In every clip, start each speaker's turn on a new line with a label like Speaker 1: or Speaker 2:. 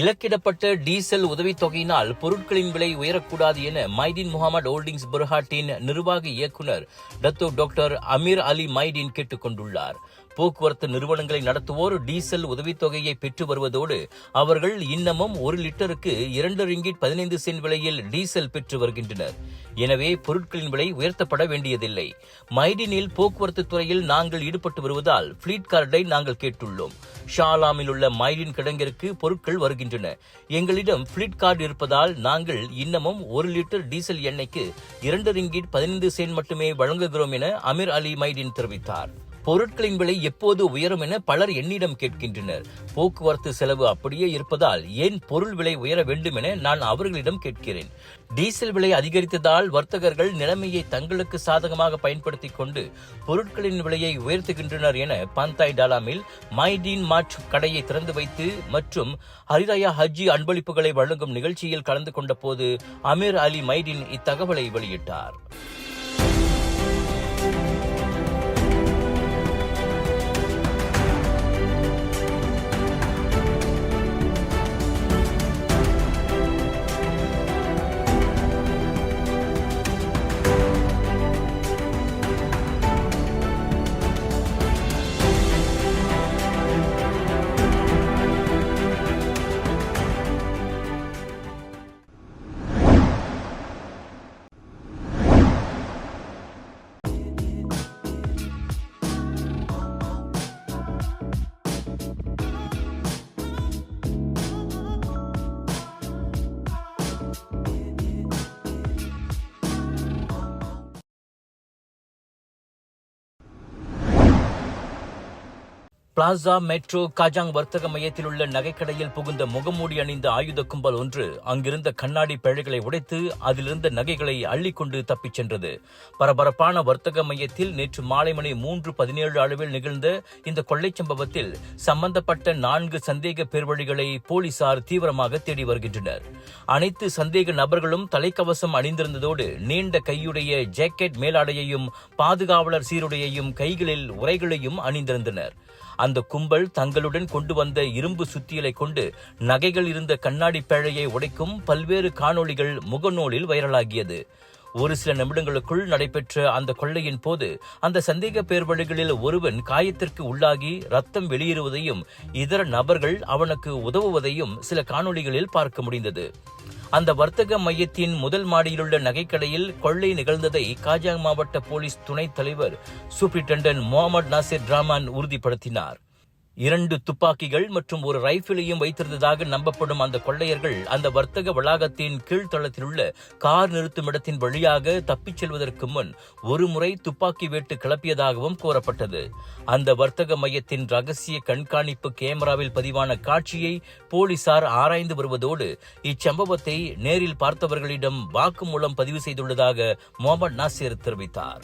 Speaker 1: இலக்கிடப்பட்ட diesel உதவித்தொகையினால் பொருட்களின் விலை உயரக்கூடாது என மைதீன் முகமது ஹோல்டிங்ஸ் பெர்ஹாட்டின் நிர்வாக இயக்குநர் டாக்டர் அமீர் அலி மைதீன் கேட்டுக் கொண்டுள்ளார். போக்குவரத்து நிறுவனங்களை நடத்துவோர் டீசல் உதவித்தொகையை பெற்று வருவதோடு அவர்கள் இன்னமும் 1 லிட்டருக்கு 2 ரிங்கிட் 15 சென்ட் விலையில் டீசல் பெற்று வருகின்றனர். எனவே பொருட்களின் விலை உயர்த்தப்பட வேண்டியதில்லை. மைடீனில் போக்குவரத்து துறையில் நாங்கள் ஈடுபட்டு வருவதால் பிளீட் கார்டை நாங்கள் கேட்டுள்ளோம். ஷாலாமில் உள்ள மைடீன் கிடங்கிற்கு பொருட்கள் வருகின்றன. எங்களிடம் பிளீட் கார்டு இருப்பதால் நாங்கள் இன்னமும் 1 லிட்டர் டீசல் எண்ணெய்க்கு 2 ரிங்கிட் 15 சென்ட் மட்டுமே வழங்குகிறோம் என அமீர் அலி மைதீன் தெரிவித்தார். பொருட்களின் விலை எப்போது உயரும் என பலர் என்னிடம் கேட்கின்றனர். போக்குவரத்து செலவு அப்படியே இருப்பதால் ஏன் பொருள் விலை உயர வேண்டும் என நான் அவர்களிடம் கேட்கிறேன். டீசல் விலை அதிகரித்ததால் வர்த்தகர்கள் நிலைமையை தங்களுக்கு சாதகமாக பயன்படுத்திக் கொண்டு பொருட்களின் விலையை உயர்த்துகின்றனர் என பந்தாய் டாலாமில் மைடீன் மார்ட் கடையை திறந்து வைத்து மற்றும் ஹரிராயா ஹஜ்ஜி அன்பளிப்புகளை வழங்கும் நிகழ்ச்சியில் கலந்து கொண்ட போது அமீர் அலி மைதீன் இத்தகவலை வெளியிட்டார். பிளாசா மெட்ரோ காஜாங் வர்த்தக மையத்தில் உள்ள நகைக்கடையில் புகுந்த முகமூடி அணிந்த ஆயுத கும்பல் ஒன்று அங்கிருந்த கண்ணாடி பேழைகளை உடைத்து அதிலிருந்த நகைகளை அள்ளிக்கொண்டு தப்பிச் சென்றது. பரபரப்பான வர்த்தக மையத்தில் நேற்று மாலை மணி 3:17 அளவில் நிகழ்ந்த இந்த கொள்ளை சம்பவத்தில் சம்பந்தப்பட்ட 4 சந்தேக பேர்வழிகளை போலீசார் தீவிரமாக தேடி வருகின்றனர். அனைத்து சந்தேக நபர்களும் தலைக்கவசம் அணிந்திருந்ததோடு நீண்ட கையுடைய ஜாக்கெட் மேலாடையையும் பாதுகாவலர் சீருடையையும் கைகளில் உரைகளையும் அணிந்திருந்தனர். அந்த கும்பல் தங்களுடன் கொண்டு வந்த இரும்பு சுத்தியலை கொண்டு நகைகள் இருந்த கண்ணாடி பேழையை உடைக்கும் பல்வேறு காணொளிகள் முகநூலில் வைரலாகியது. ஒரு சில நிமிடங்களுக்குள் நடைபெற்ற அந்த கொள்ளையின் போது அந்த சந்தேக பேர்வழிகளில் ஒருவன் காயத்திற்கு உள்ளாகி ரத்தம் வெளியேறுவதையும் இதர நபர்கள் அவனுக்கு உதவுவதையும் சில காணொளிகளில் பார்க்க முடிந்தது. அந்த வர்த்தக மையத்தின் முதல் மாடியிலுள்ள நகைக்கடையில் கொள்ளை நிகழ்ந்ததை காஜாங் மாவட்ட போலீஸ் துணைத் தலைவர் சூப்பரிண்டென்டென்ட் முகமது நாசிர் ராமான் உறுதிப்படுத்தினார். 2 துப்பாக்கிகள் மற்றும் ஒரு ரைபிளையும் வைத்திருந்ததாக நம்பப்படும் அந்த கொள்ளையர்கள் அந்த வர்த்தக வளாகத்தின் கீழ்த்தளத்தில் உள்ள கார் நிறுத்தும் இடத்தின் வழியாக தப்பிச் செல்வதற்கு முன் ஒரு முறை துப்பாக்கி வேட்டு கிளப்பியதாகவும் கூறப்பட்டது. அந்த வர்த்தக மையத்தின் ரகசிய கண்காணிப்பு கேமராவில் பதிவான காட்சியை போலீசார் ஆராய்ந்து வருவதோடு இச்சம்பவத்தை நேரில் பார்த்தவர்களிடம் வாக்குமூலம் பதிவு செய்துள்ளதாக முகமது நாசிர் தெரிவித்தார்.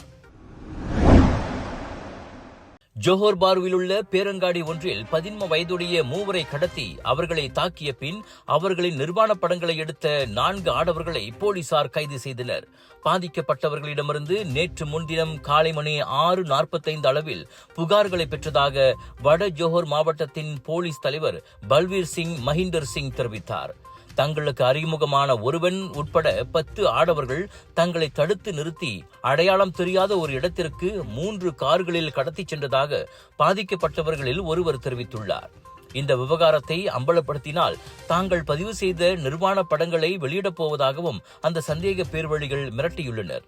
Speaker 1: ஜோஹர் பாருவில் உள்ள பேரங்காடி ஒன்றில் 13 வயதுடைய 3 கடத்தி அவர்களை தாக்கிய பின் அவர்களின் நிர்வாண படங்களை எடுத்த 4 ஆடவர்களை போலீசார் கைது செய்தனர். பாதிக்கப்பட்டவர்களிடமிருந்து நேற்று முன்தினம் காலை மணி 6:45 அளவில் புகார்களை பெற்றதாக வட ஜோஹர் மாவட்டத்தின் போலீஸ் தலைவர் பல்வீர் சிங் மஹிந்தர் சிங் தெரிவித்தார். தங்களுக்கு அறிமுகமான ஒருவன் உட்பட 10 ஆடவர்கள் தங்களை தடுத்து நிறுத்தி அடையாளம் தெரியாத ஒரு இடத்திற்கு 3 கார்களில் கடத்திச் சென்றதாக பாதிக்கப்பட்டவர்களில் ஒருவர் தெரிவித்துள்ளார். இந்த விவகாரத்தை அம்பலப்படுத்தினால் தாங்கள் பதிவு செய்த நிர்வாண படங்களை வெளியிடப் போவதாகவும் அந்த சந்தேக பேர்வழிகள் மிரட்டியுள்ளனர்.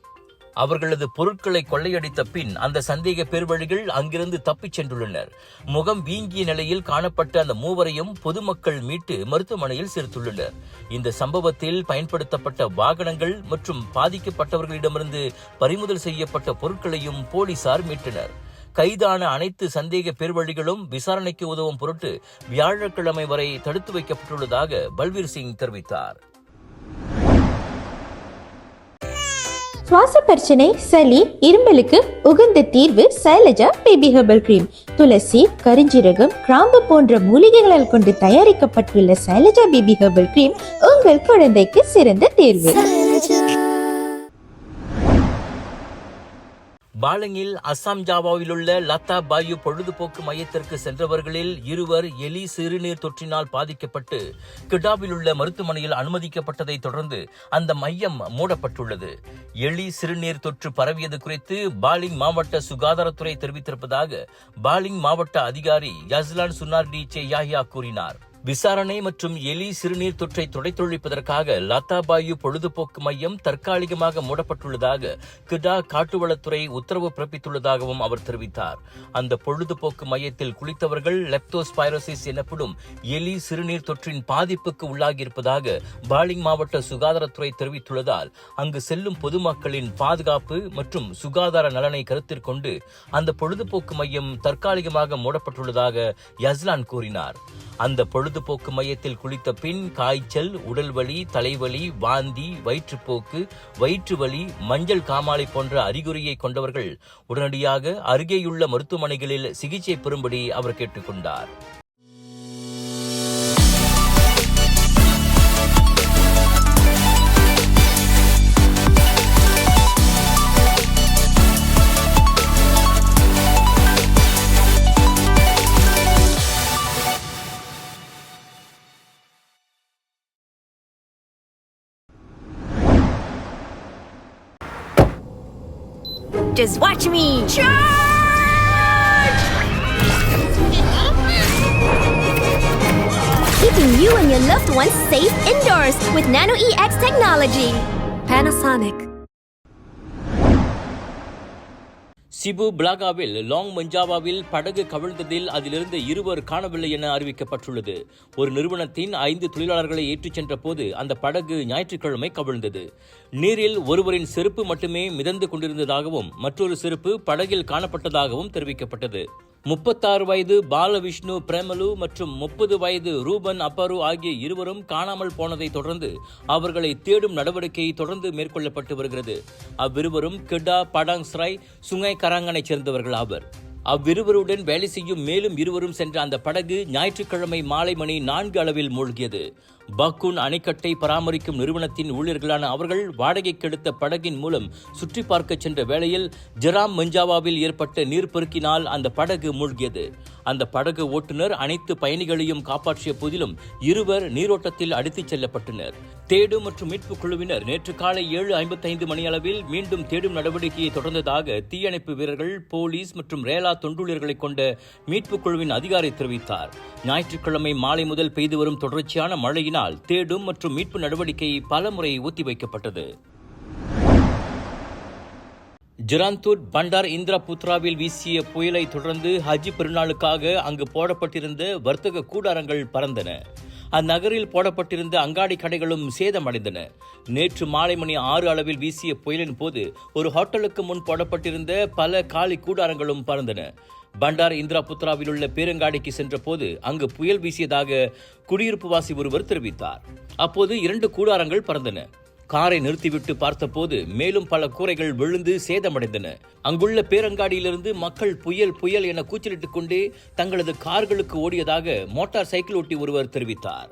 Speaker 1: அவர்களது பொருட்களை கொள்ளையடித்த பின் அந்த சந்தேக பேர்வழிகள் அங்கிருந்து தப்பிச் சென்றுள்ளனர். முகம் வீங்கிய நிலையில் காணப்பட்ட அந்த 3வரையும் பொதுமக்கள் மீட்டு மருத்துவமனையில் சேர்த்துள்ளனர். இந்த சம்பவத்தில் பயன்படுத்தப்பட்ட வாகனங்கள் மற்றும் பாதிக்கப்பட்டவர்களிடமிருந்து பறிமுதல் செய்யப்பட்ட பொருட்களையும் போலீசார் மீட்டனர். கைதான அனைத்து சந்தேக பேர்வழிகளும் விசாரணைக்கு உதவும் பொருட்டு வியாழக்கிழமை வரை தடுத்து வைக்கப்பட்டுள்ளதாக பல்வீர் சிங் தெரிவித்தார்.
Speaker 2: சுவாச பிரச்சனை, சளி, இருமலுக்கு உகந்த தீர்வு சைலஜா பேபி ஹெர்பல் கிரீம். துளசி, கரிஞ்சீரகம், கிராம்பு போன்ற மூலிகைகளால் கொண்டு தயாரிக்கப்பட்டுள்ள சைலஜா பேபி ஹெர்பல் கிரீம் உங்கள் குழந்தைக்கு சிறந்த தேர்வு.
Speaker 1: பாலங்கில் அசாம் ஜாவாவிலுள்ள லத்தா பாயு பொழுதுபோக்கு மையத்திற்கு சென்றவர்களில் இருவர் எலி சிறுநீர் தொற்றினால் பாதிக்கப்பட்டு கிடாவில் உள்ள மருத்துவமனையில் அனுமதிக்கப்பட்டதை தொடர்ந்து அந்த மையம் மூடப்பட்டுள்ளது. எலி சிறுநீர் தொற்று பரவியது குறித்து பாலிங் மாவட்ட சுகாதாரத்துறை தெரிவித்திருப்பதாக பாலிங் மாவட்ட அதிகாரி யஸ்லான் சுனார்டி சே யாஹியா கூறினார். விசாரணை மற்றும் எலி சிறுநீர் தொற்றை துடைத்தொழிப்பதற்காக லத்தாபாயு பொழுதுபோக்கு மையம் தற்காலிகமாக மூடப்பட்டுள்ளதாக கிடா காட்டுவளத்துறை உத்தரவு பிறப்பித்துள்ளதாகவும் அவர் தெரிவித்தார். அந்த பொழுதுபோக்கு மையத்தில் குளித்தவர்கள் லெப்டோஸ்பைரோசிஸ் எனப்படும் எலி சிறுநீர் தொற்றின் பாதிப்புக்கு உள்ளாகியிருப்பதாக பாலிங் மாவட்ட சுகாதாரத்துறை தெரிவித்துள்ளதால் அங்கு செல்லும் பொதுமக்களின் பாதுகாப்பு மற்றும் சுகாதார நலனை கருத்தில் கொண்டு அந்த பொழுதுபோக்கு மையம் தற்காலிகமாக மூடப்பட்டுள்ளதாக யஸ்லான் கூறினார். அந்த பொழுதுபோக்கு மையத்தில் குளித்த பின் காய்ச்சல், உடல்வலி, தலைவலி, வாந்தி, வயிற்றுப்போக்கு, வயிற்று வலி, மஞ்சள் காமாலை போன்ற அறிகுறியை கொண்டவர்கள் உடனடியாக அருகேயுள்ள மருத்துவமனைகளில் சிகிச்சை பெறும்படி அவர் கேட்டுக்கொண்டார்.
Speaker 3: Just watch me! Charge! Keeping you and your loved ones safe indoors with Nano EX technology. Panasonic.
Speaker 1: Sibu பிளாகாவில் லாங் மஞ்சாவாவில் படகு கவிழ்ந்ததில் அதிலிருந்து இருவர் காணவில்லை என அறிவிக்கப்பட்டுள்ளது. ஒரு நிறுவனத்தின் 5 தொழிலாளர்களை ஏற்றிச் சென்ற போது அந்த படகு ஞாயிற்றுக்கிழமை கவிழ்ந்தது. நீரில் ஒருவரின் செருப்பு மட்டுமே மிதந்து கொண்டிருந்ததாகவும் மற்றொரு செருப்பு படகில் காணப்பட்டதாகவும் தெரிவிக்கப்பட்டது. 36 வயது பாலவிஷ்ணு பிரேமலு மற்றும் 30 வயது ரூபன் அப்பரு ஆகிய இருவரும் காணாமல் போனதை தொடர்ந்து அவர்களை தேடும் நடவடிக்கை தொடர்ந்து மேற்கொள்ளப்பட்டு வருகிறது. அவ்விருவரும் கிடா படாங்ஸ்ராய் சுங்கை கராங்கனை சேர்ந்தவர்கள் ஆவர். அவ்விருவருடன் வேலை செய்யும் மேலும் இருவரும் சென்ற அந்த படகு ஞாயிற்றுக்கிழமை மாலை மணி 4 அளவில் மூழ்கியது. பக்குன் அணைக்கட்டை பராமரிக்கும் நிறுவனத்தின் ஊழியர்களான அவர்கள் வாடகைக்கு எடுத்த படகின் மூலம் சுற்றி பார்க்க சென்ற வேளையில் ஜெராம் மஞ்சாவாவில் ஏற்பட்ட நீர்ப்பெருக்கினால் அந்த படகு மூழ்கியது. அந்த படகு ஓட்டுநர் அனைத்து பயணிகளையும் காப்பாற்றிய போதிலும் இருவர் நீரோட்டத்தில் அடித்துச் செல்லப்பட்டனர். தேடும் மற்றும் மீட்பு குழுவினர் நேற்று காலை 7:55 மணியளவில் மீண்டும் தேடும் நடவடிக்கையை தொடர்ந்ததாக தீயணைப்பு வீரர்கள், போலீஸ் மற்றும் ரேலா தொண்டூழியர்களை கொண்ட மீட்பு குழுவின் அதிகாரி தெரிவித்தார். ஞாயிற்றுக்கிழமை மாலை முதல் பெய்து வரும் தொடர்ச்சியான மழையினால் தேடும் மற்றும் மீட்பு நடவடிக்கை பலமுறை ஒத்திவைக்கப்பட்டது. ஜிராந்தூர் பண்டார் இந்திரா புத்ராவில் வீசிய புயலை தொடர்ந்து ஹஜ் பெருநாளுக்காக அங்கு போடப்பட்டிருந்த வர்த்தக கூடாரங்கள் பறந்தன. அந்நகரில் போடப்பட்டிருந்த அங்காடி கடைகளும் சேதமடைந்தன. நேற்று மாலை மணி 6 அளவில் வீசிய புயலின் போது ஒரு ஹோட்டலுக்கு முன் போடப்பட்டிருந்த பல காலி கூடாரங்களும் பறந்தன. பண்டார் இந்திரா புத்ராவில் உள்ள பேரங்காடிக்கு சென்ற போது அங்கு புயல் வீசியதாக குடியிருப்புவாசி ஒருவர் தெரிவித்தார். அப்போது 2 கூடாரங்கள் பறந்தன. காரை நிறுத்திவிட்டு பார்த்தபோது மேலும் பல கூரைகள் விழுந்து சேதமடைந்தன. அங்குள்ள பேரங்காடியிலிருந்து மக்கள் புயல் புயல் என கூச்சலிட்டுக் கொண்டே தங்களது கார்களுக்கு ஓடியதாக மோட்டார் சைக்கிள் ஓட்டி ஒருவர் தெரிவித்தார்.